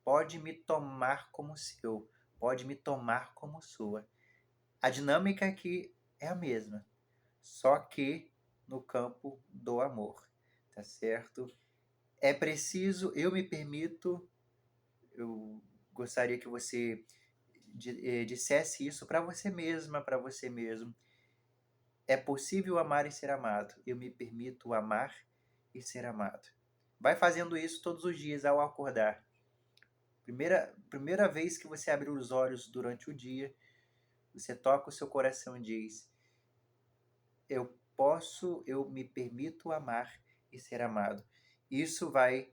Pode me tomar como seu, pode me tomar como sua. A dinâmica aqui é a mesma, só que no campo do amor, tá certo? É preciso, eu me permito, eu gostaria que você dissesse isso para você mesma, para você mesmo. É possível amar e ser amado. Eu me permito amar e ser amado. Vai fazendo isso todos os dias ao acordar. Primeira vez que você abrir os olhos durante o dia, você toca o seu coração e diz: eu me permito amar e ser amado. Isso vai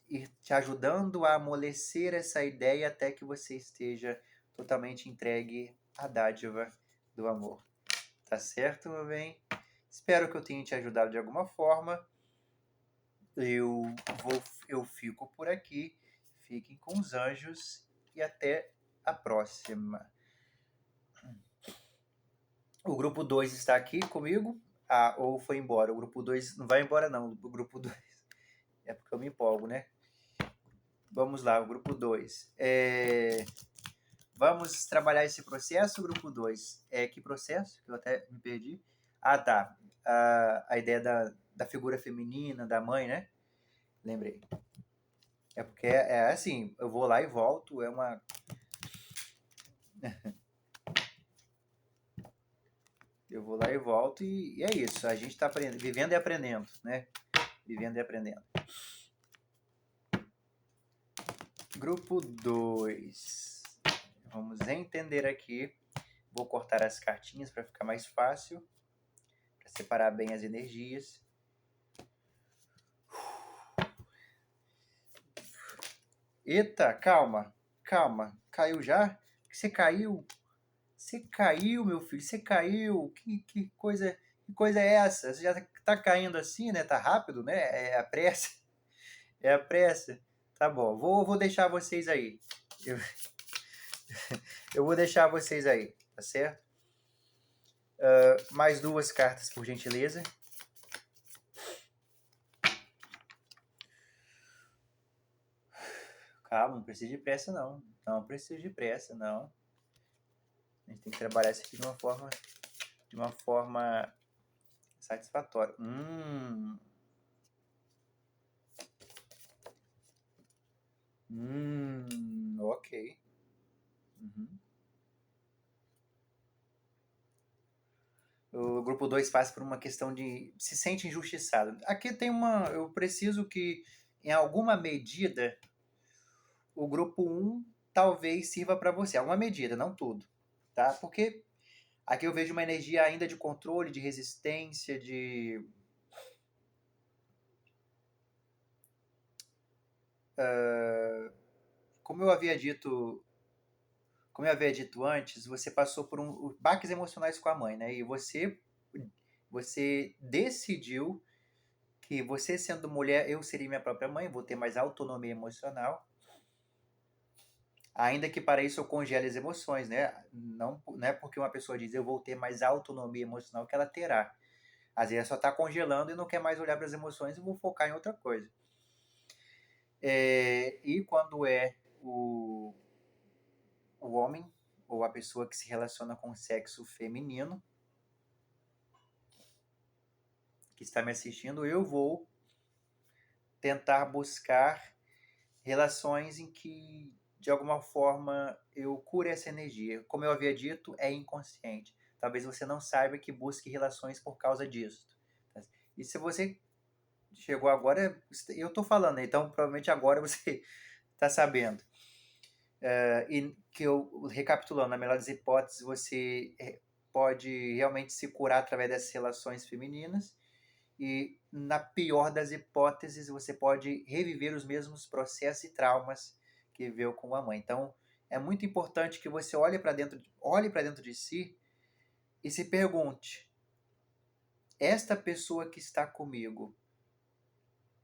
ir te ajudando a amolecer essa ideia até que você esteja totalmente entregue à dádiva do amor. Tá certo, meu bem? Espero que eu tenha te ajudado de alguma forma. Eu fico por aqui. Fiquem com os anjos e até a próxima. O grupo 2 está aqui comigo. Ou foi embora. O grupo 2 não vai embora, não. O grupo 2 é porque eu me empolgo, né? Vamos lá, o grupo 2. Vamos trabalhar esse processo, grupo 2. Que processo? Que eu até me perdi. Tá. A ideia da figura feminina, da mãe, né? Lembrei. É porque é assim, eu vou lá e volto, eu vou lá e volto e é isso. A gente está vivendo e aprendendo, né? Vivendo e aprendendo. Grupo 2. Vamos entender aqui. Vou cortar as cartinhas para ficar mais fácil. Para separar bem as energias. Eita, calma. Caiu já? Você caiu? Você caiu, meu filho. Você caiu. Que coisa é essa? Você já tá caindo assim, né? Tá rápido, né? É a pressa. É a pressa. Tá bom. Vou deixar vocês aí. Eu vou deixar vocês aí, tá certo? Mais 2 cartas, por gentileza. Calma, não precisa de pressa, não. Não precisa de pressa, não. A gente tem que trabalhar isso aqui de uma forma satisfatória. Ok. Uhum. O grupo 2 passa por uma questão de se sente injustiçado. Aqui tem eu preciso que, em alguma medida, o grupo 1 talvez sirva para você. Alguma medida, não tudo. Tá? Porque aqui eu vejo uma energia ainda de controle, de resistência, de... Como eu havia dito antes, você passou por baques emocionais com a mãe, né? E você decidiu que você sendo mulher, eu seria minha própria mãe, vou ter mais autonomia emocional. Ainda que para isso eu congele as emoções, né? Não é porque uma pessoa diz eu vou ter mais autonomia emocional que ela terá. Às vezes ela só está congelando e não quer mais olhar para as emoções e vou focar em outra coisa. E quando é o homem ou a pessoa que se relaciona com o sexo feminino que está me assistindo, eu vou tentar buscar relações em que de alguma forma eu cure essa energia. Como eu havia dito, é inconsciente. Talvez você não saiba que busque relações por causa disso. E se você chegou agora, eu estou falando, então provavelmente agora você está sabendo. E que eu, recapitulando, na melhor das hipóteses, você pode realmente se curar através dessas relações femininas. E na pior das hipóteses, você pode reviver os mesmos processos e traumas que viveu com a mãe. Então, é muito importante que você olhe para dentro de si e se pergunte: esta pessoa que está comigo,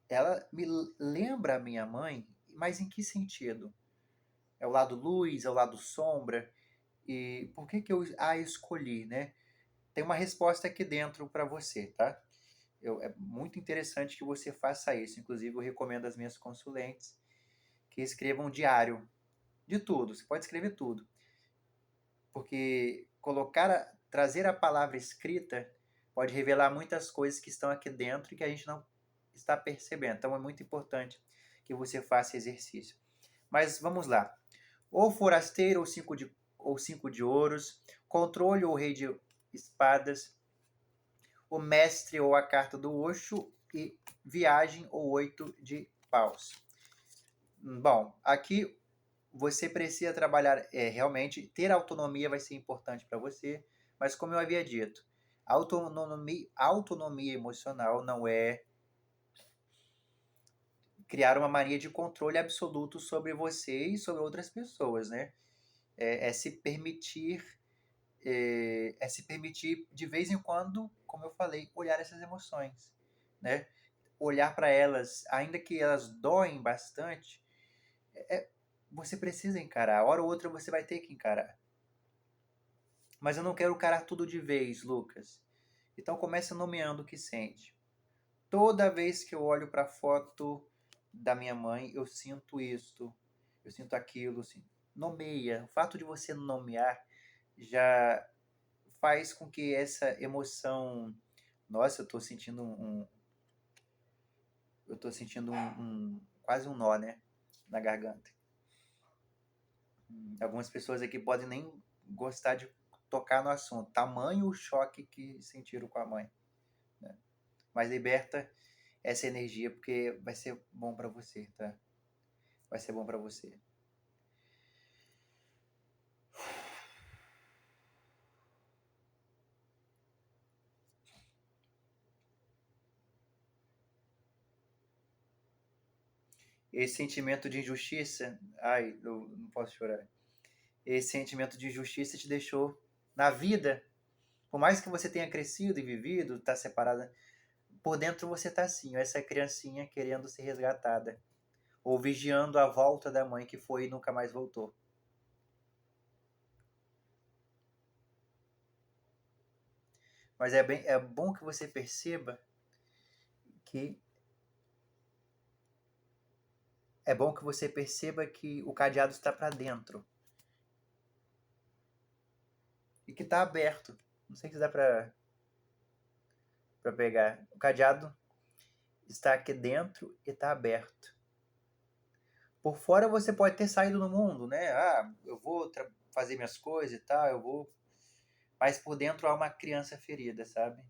ela me lembra a minha mãe? Mas em que sentido? É o lado luz, é o lado sombra? E por que eu a escolhi, né? Tem uma resposta aqui dentro para você, tá? É muito interessante que você faça isso. Inclusive, eu recomendo às minhas consulentes que escrevam um diário de tudo. Você pode escrever tudo. Porque trazer a palavra escrita pode revelar muitas coisas que estão aqui dentro e que a gente não está percebendo. Então, é muito importante que você faça exercício. Mas vamos lá. Ou forasteiro ou cinco de ouros, controle ou rei de espadas, o mestre ou a carta do Osho e viagem ou 8 de paus. Bom, aqui você precisa trabalhar, realmente, ter autonomia vai ser importante para você, mas como eu havia dito, autonomia emocional não é criar uma mania de controle absoluto sobre você e sobre outras pessoas, né? é se permitir, se permitir de vez em quando, como eu falei, olhar essas emoções, né? Olhar para elas, ainda que elas doem bastante, você precisa encarar. Hora ou outra você vai ter que encarar. Mas eu não quero encarar tudo de vez, Lucas. Então comece nomeando o que sente. Toda vez que eu olho para a foto da minha mãe, eu sinto isto, eu sinto aquilo. Assim. Nomeia. O fato de você nomear já faz com que essa emoção. Nossa, eu estou sentindo eu estou sentindo quase um nó, né, na garganta. Algumas pessoas aqui podem nem gostar de tocar no assunto. Tamanho o choque que sentiram com a mãe. Né? Mas liberta essa energia porque vai ser bom para você, tá? Vai ser bom para você. Esse sentimento de injustiça, ai, eu não posso chorar. Esse sentimento de injustiça te deixou na vida, por mais que você tenha crescido e vivido, tá separada, por dentro você tá assim, essa criancinha querendo ser resgatada, ou vigiando a volta da mãe que foi e nunca mais voltou. Mas é bom que você perceba que que o cadeado está para dentro e que está aberto. Não sei se dá para pegar. O cadeado está aqui dentro e está aberto. Por fora você pode ter saído no mundo, né? Ah, eu vou fazer minhas coisas e tal, eu vou. Mas por dentro há uma criança ferida, sabe?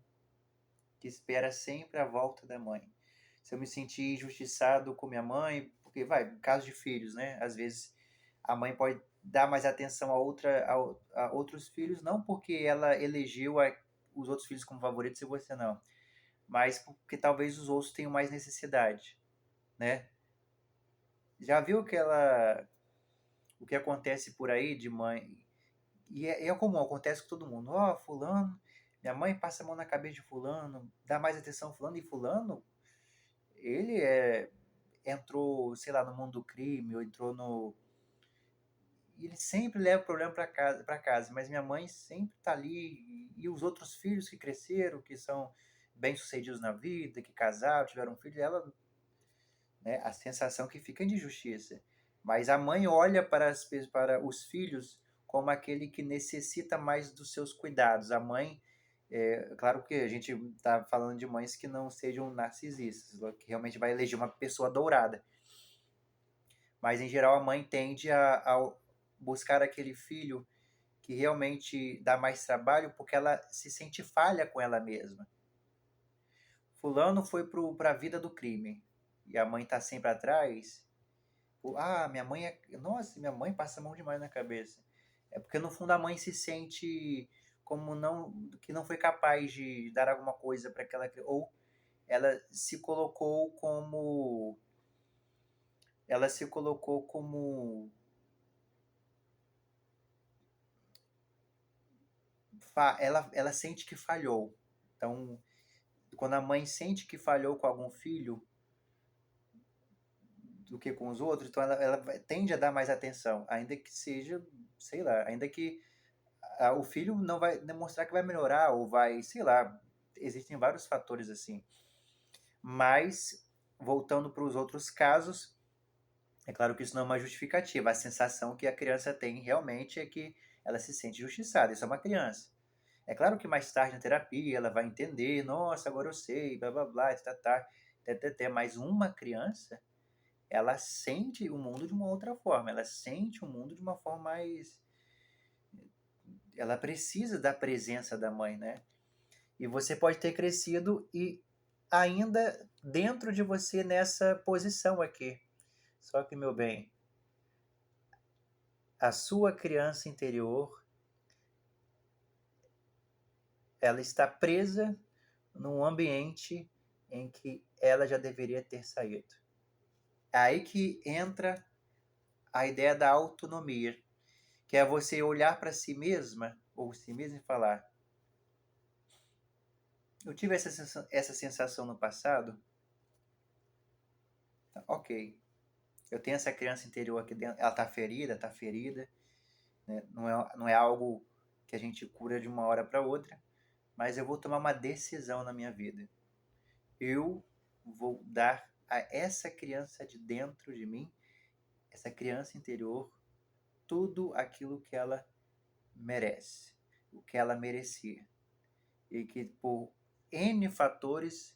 Que espera sempre a volta da mãe. Se eu me sentir injustiçado com minha mãe, porque vai, caso de filhos, né? Às vezes a mãe pode dar mais atenção a outros filhos, não porque ela elegeu os outros filhos como favoritos e você não, mas porque talvez os outros tenham mais necessidade, né? Já viu o que acontece por aí de mãe? E é comum, acontece com todo mundo. Ó, fulano, minha mãe passa a mão na cabeça de fulano, dá mais atenção a fulano, e fulano, ele entrou, sei lá, no mundo do crime, ou entrou no... E ele sempre leva o problema para casa, mas minha mãe sempre tá ali, e os outros filhos que cresceram, que são bem-sucedidos na vida, que casaram, tiveram filhos, ela, né, a sensação que fica de injustiça. Mas a mãe olha para os filhos como aquele que necessita mais dos seus cuidados. A mãe, claro que a gente está falando de mães que não sejam narcisistas, que realmente vai eleger uma pessoa dourada. Mas, em geral, a mãe tende a buscar aquele filho que realmente dá mais trabalho porque ela se sente falha com ela mesma. Fulano foi para a vida do crime e a mãe está sempre atrás. Ah, minha mãe Nossa, minha mãe passa a mão demais na cabeça. É porque no fundo a mãe se sente como que não foi capaz de dar alguma coisa para aquela, ou ela se colocou como ela sente que falhou. Então, quando a mãe sente que falhou com algum filho do que com os outros, então ela tende a dar mais atenção, ainda que seja, sei lá, ainda que o filho não vai demonstrar que vai melhorar ou vai, sei lá, existem vários fatores assim. Mas, voltando para os outros casos, é claro que isso não é uma justificativa. A sensação que a criança tem realmente é que ela se sente injustiçada. Isso é uma criança. É claro que mais tarde na terapia ela vai entender, nossa, agora eu sei, blá blá blá, mas uma criança, ela sente o mundo de uma outra forma, ela sente o mundo de uma forma mais... Ela precisa da presença da mãe, né? E você pode ter crescido e ainda dentro de você nessa posição aqui. Só que, meu bem, a sua criança interior, ela está presa num ambiente em que ela já deveria ter saído. É aí que entra a ideia da autonomia. que é você olhar para si mesma ou si mesmo e falar: eu tive essa sensação no passado, ok. Eu tenho essa criança interior aqui dentro, ela está ferida, né? Não é algo que a gente cura de uma hora para outra, mas eu vou tomar uma decisão na minha vida. Eu vou dar a essa criança de dentro de mim, essa criança interior, tudo aquilo que ela merece, o que ela merecia. E que por N fatores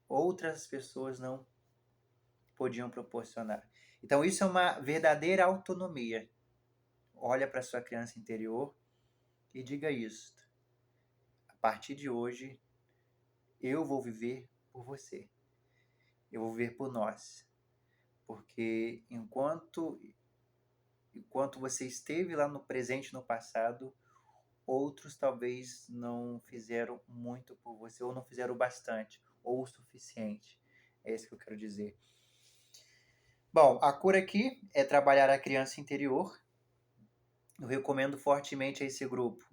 outras pessoas não podiam proporcionar. Então isso é uma verdadeira autonomia. Olha para sua criança interior e diga isso: a partir de hoje eu vou viver por você. Eu vou viver por nós. Porque enquanto você esteve lá no presente, no passado, outros talvez não fizeram muito por você, ou não fizeram bastante, ou o suficiente. É isso que eu quero dizer. Bom, a cura aqui é trabalhar a criança interior. Eu recomendo fortemente a esse grupo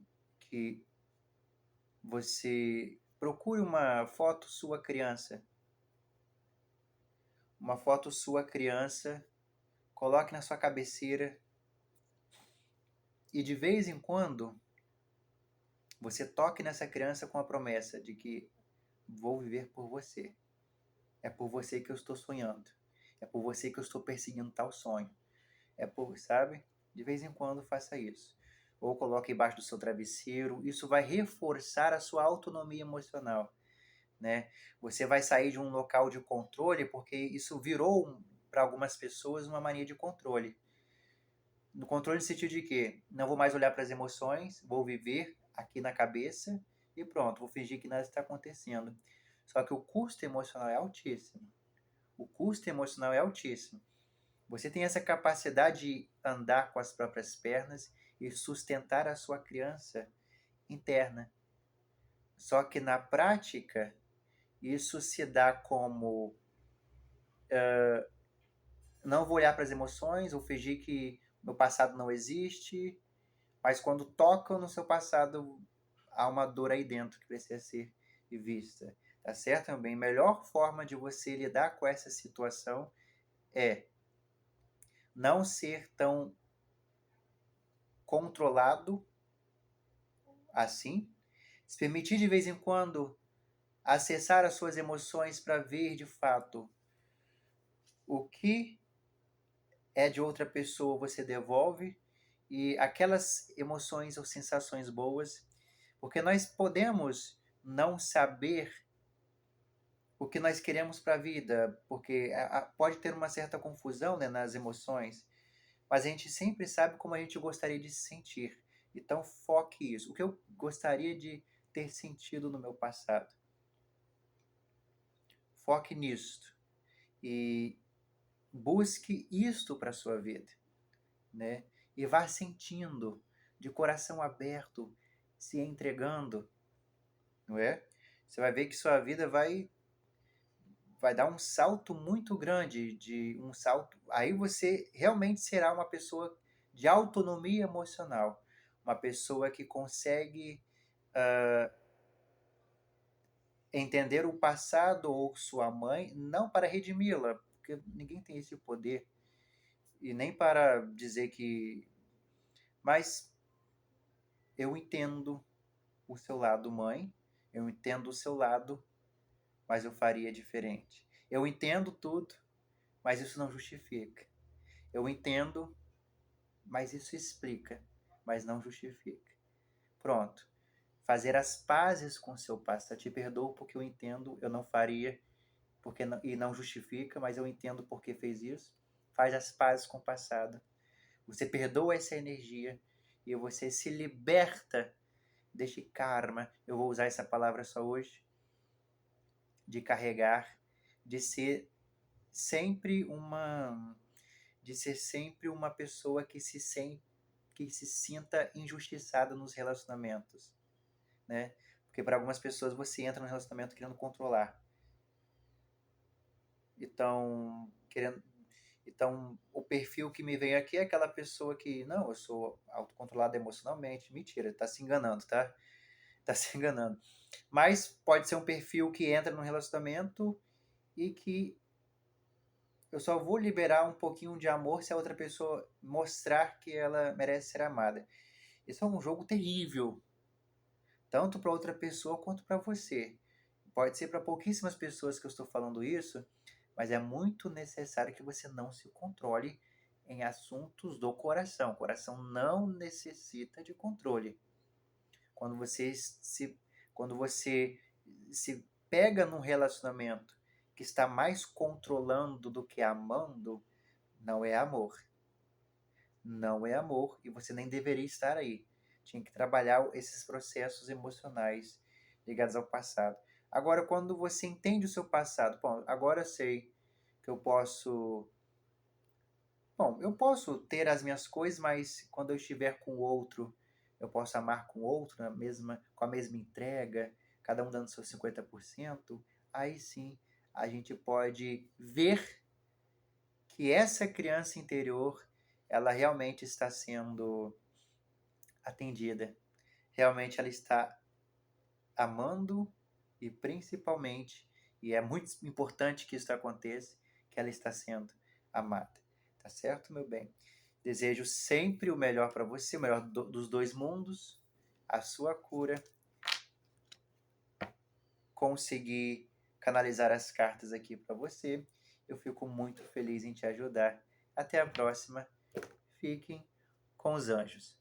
que você procure uma foto sua criança. Uma foto sua criança, coloque na sua cabeceira e de vez em quando você toque nessa criança com a promessa de que vou viver por você. É por você que eu estou sonhando. É por você que eu estou perseguindo tal sonho. É por, sabe? De vez em quando faça isso. Ou coloque embaixo do seu travesseiro. Isso vai reforçar a sua autonomia emocional, né? Você vai sair de um local de controle porque isso virou para algumas pessoas uma mania de controle. No controle no sentido de que não vou mais olhar para as emoções, vou viver aqui na cabeça e pronto, vou fingir que nada está acontecendo. Só que o custo emocional é altíssimo. O custo emocional é altíssimo. Você tem essa capacidade de andar com as próprias pernas e sustentar a sua criança interna. Só que na prática, isso se dá como não vou olhar para as emoções ou fingir que meu passado não existe, mas quando tocam no seu passado, há uma dor aí dentro que precisa ser vista. Tá certo, meu bem? A melhor forma de você lidar com essa situação é não ser tão controlado assim, se permitir de vez em quando acessar as suas emoções para ver de fato o que é de outra pessoa você devolve e aquelas emoções ou sensações boas, porque nós podemos não saber o que nós queremos para a vida, porque pode ter uma certa confusão, né, nas emoções, mas a gente sempre sabe como a gente gostaria de se sentir. Então foque isso. O que eu gostaria de ter sentido no meu passado. Foque nisto e busque isto para a sua vida, né? E vá sentindo, de coração aberto, se entregando, não é? Você vai ver que sua vida vai dar um salto muito grande, de um salto. Aí você realmente será uma pessoa de autonomia emocional, uma pessoa que consegue entender o passado ou sua mãe, não para redimi-la, porque ninguém tem esse poder, e nem para dizer que. Mas eu entendo o seu lado, mãe, eu entendo o seu lado, mas eu faria diferente. Eu entendo tudo, mas isso não justifica. Eu entendo, mas isso explica, mas não justifica. Pronto. Fazer as pazes com seu passado. Te perdoo porque eu entendo, eu não faria porque não, e não justifica, mas eu entendo porque fez isso. Faz as pazes com o passado. Você perdoa essa energia e você se liberta deste karma. Eu vou usar essa palavra só hoje. De carregar, de ser sempre uma pessoa que se sinta injustiçada nos relacionamentos, né? Porque para algumas pessoas você entra no relacionamento querendo controlar. Então, Então, o perfil que me vem aqui é aquela pessoa que, não, eu sou autocontrolada emocionalmente. Mentira, tá se enganando, tá? Tá se enganando. Mas pode ser um perfil que entra no relacionamento e que eu só vou liberar um pouquinho de amor se a outra pessoa mostrar que ela merece ser amada. Isso é um jogo terrível, tanto para outra pessoa quanto para você. Pode ser para pouquíssimas pessoas que eu estou falando isso, mas é muito necessário que você não se controle em assuntos do coração. O coração não necessita de controle. Quando você quando você se pega num relacionamento que está mais controlando do que amando, não é amor. Não é amor e você nem deveria estar aí. Tinha que trabalhar esses processos emocionais ligados ao passado. Agora, quando você entende o seu passado, bom, agora eu sei que eu posso. Bom, eu posso ter as minhas coisas, mas quando eu estiver com o outro, eu posso amar com o outro com a mesma entrega, cada um dando seus 50%. Aí sim, a gente pode ver que essa criança interior, ela realmente está sendo atendida. Realmente ela está amando e principalmente, e é muito importante que isso aconteça, que ela está sendo amada. Tá certo, meu bem? Desejo sempre o melhor para você, o melhor dos dois mundos, a sua cura. Consegui canalizar as cartas aqui para você. Eu fico muito feliz em te ajudar. Até a próxima. Fiquem com os anjos.